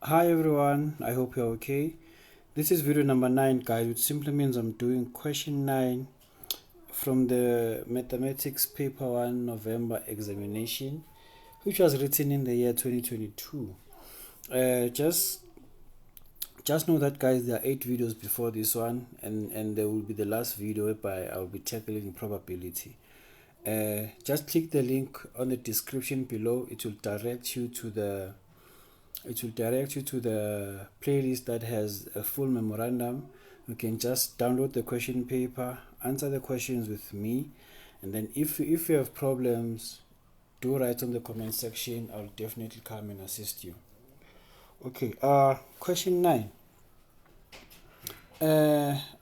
Hi everyone, I hope you're okay. This is video number 9, guys, which simply means I'm doing question 9 from the mathematics paper 1 November examination, which was written in the year 2022. Just know that, guys, there are 8 videos before this one, and there will be the last video whereby I'll be tackling probability. Just click the link on the description below. It will direct you to the playlist that has a full memorandum. You can just download the question paper, answer the questions with me, and then if you have problems, do write on the comment section. I'll definitely come and assist you. Okay, question 9.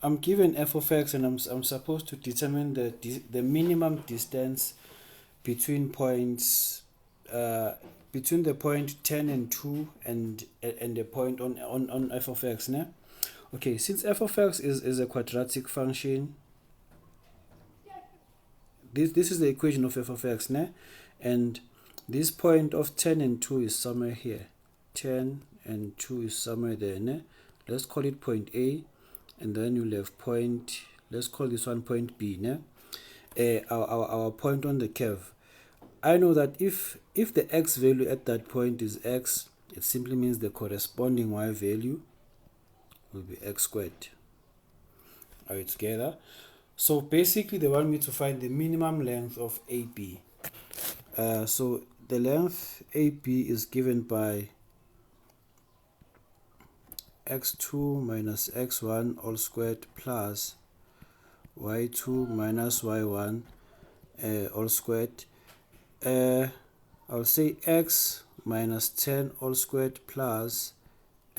I'm given f of x, and I'm supposed to determine the minimum distance between points between the point 10 and 2 and the point on f of x, ne? Okay, since f of x is a quadratic function, this is the equation of f of x, ne? And this point of 10 and 2 is somewhere here. 10 and 2 is somewhere there, ne? Let's call it point A, and then you'll have point, let's call this one point B, ne? Our point on the curve. I know that if the x value at that point is x, it simply means the corresponding y value will be x squared. Are we together? So basically they want me to find the minimum length of AB. So the length AB is given by x2 minus x1 all squared plus y2 minus y1 all squared. I'll say x minus 10 all squared plus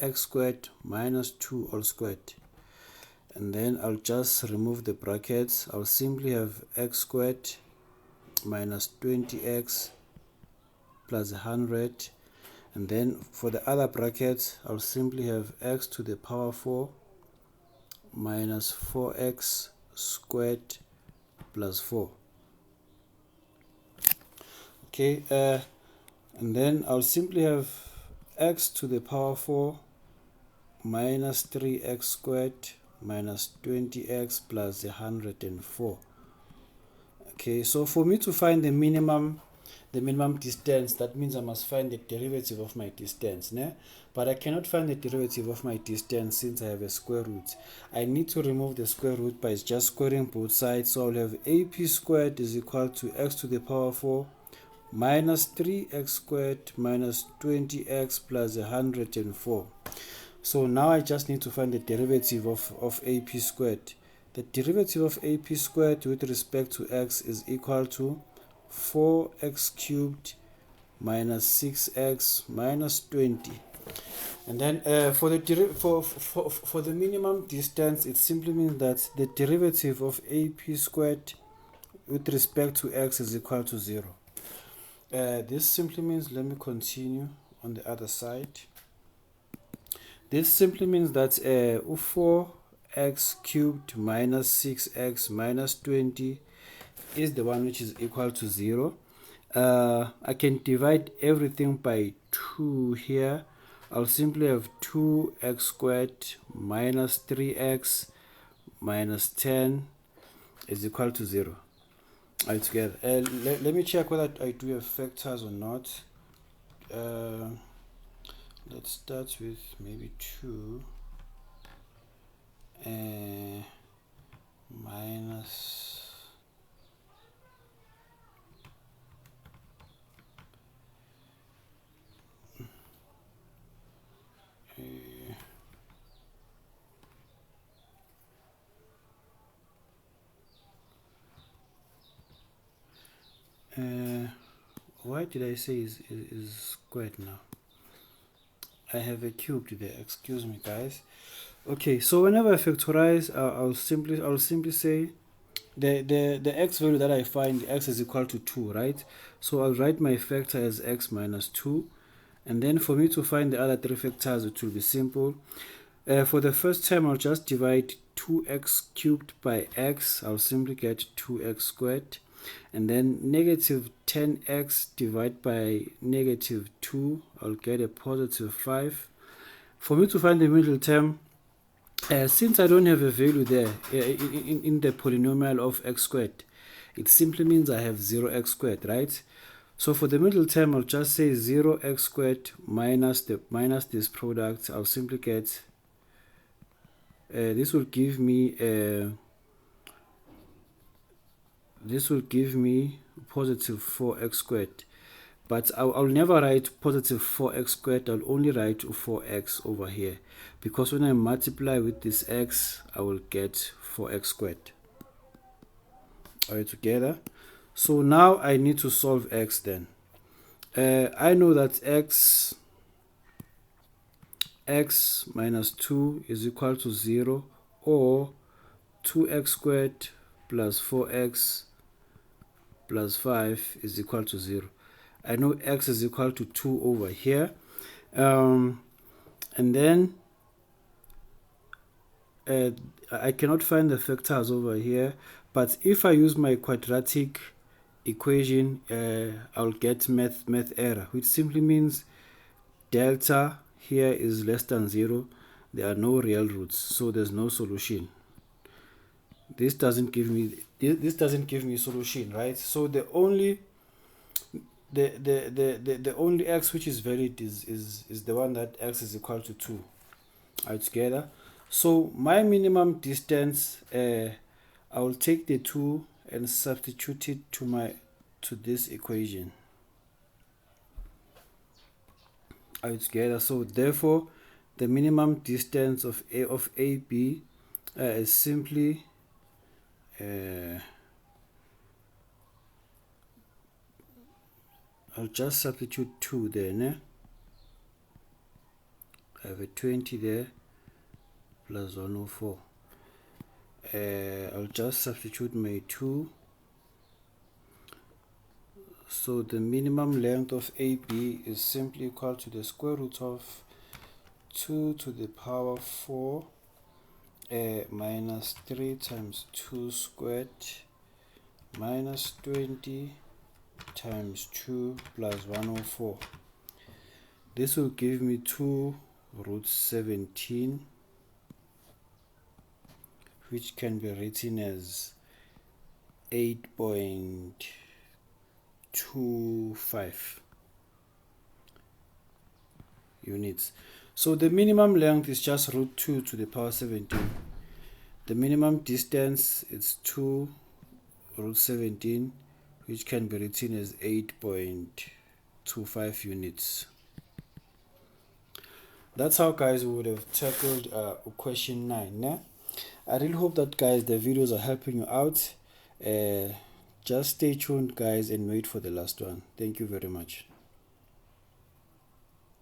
x squared minus 2 all squared. And then I'll just remove the brackets. I'll simply have x squared minus 20x plus 100. And then for the other brackets, I'll simply have x to the power 4 minus 4x squared plus 4. Okay, and then I'll simply have x to the power 4 minus 3x squared minus 20x plus 104. Okay, so for me to find the minimum distance, that means I must find the derivative of my distance, né? But I cannot find the derivative of my distance since I have a square root. I need to remove the square root by just squaring both sides. So I'll have ap squared is equal to x to the power 4 minus 3x squared minus 20x plus 104. So now I just need to find the derivative of ap squared. The derivative of ap squared with respect to x is equal to 4x cubed minus 6x minus 20. And then for the minimum distance, it simply means that the derivative of ap squared with respect to x is equal to 0. This simply means, let me continue on the other side. This simply means that 4x cubed minus 6x minus 20 is the one which is equal to 0. I can divide everything by 2 here. I'll simply have 2x squared minus 3x minus 10 is equal to 0. All right, together. Let me check whether I do have factors or not. Let's start with maybe 2 minus why did I say is squared now? I have a cubed there, excuse me, guys. Okay, so whenever I factorize, I'll simply say the x value that I find, x is equal to 2, right? So I'll write my factor as x minus 2, and then for me to find the other 3 factors, it will be simple. For the first time, I'll just divide 2x cubed by x. I'll simply get 2x squared. And then negative 10x divided by negative 2, I'll get a positive 5. For me to find the middle term, since I don't have a value there in the polynomial of x squared, it simply means I have 0x squared, right? So for the middle term, I'll just say 0x squared minus this product. I'll simply get this will give me positive 4x squared. But I'll never write positive 4x squared. I'll only write 4x over here, because when I multiply with this x, I will get 4x squared. Are we together? So now I need to solve x then. I know that x minus 2 is equal to 0, or 2x squared plus 4x plus 5 is equal to 0. I know x is equal to 2 over here. And then I cannot find the factors over here, but if I use my quadratic equation, I'll get math error, which simply means delta here is less than 0. There are no real roots, so there's no solution. This doesn't give me solution, right? So the only x which is valid is the one that x is equal to 2. Are we together? So my minimum distance, I will take the 2 and substitute it to this equation. Are we together? So therefore, the minimum distance of AB is simply I'll just substitute 2 there. I have a 20 there plus 104. I'll just substitute my 2. So the minimum length of AB is simply equal to the square root of 2 to the power 4 minus 3 times 2 squared minus 20 times 2 plus 104. This will give me 2 root 17, which can be written as 8.25 units. So the minimum length is just root 2 to the power 17. The minimum distance is 2 root 17, which can be written as 8.25 units. That's how, guys, we would have tackled question 9. I really hope that, guys, the videos are helping you out. Just stay tuned, guys, and wait for the last one. Thank you very much.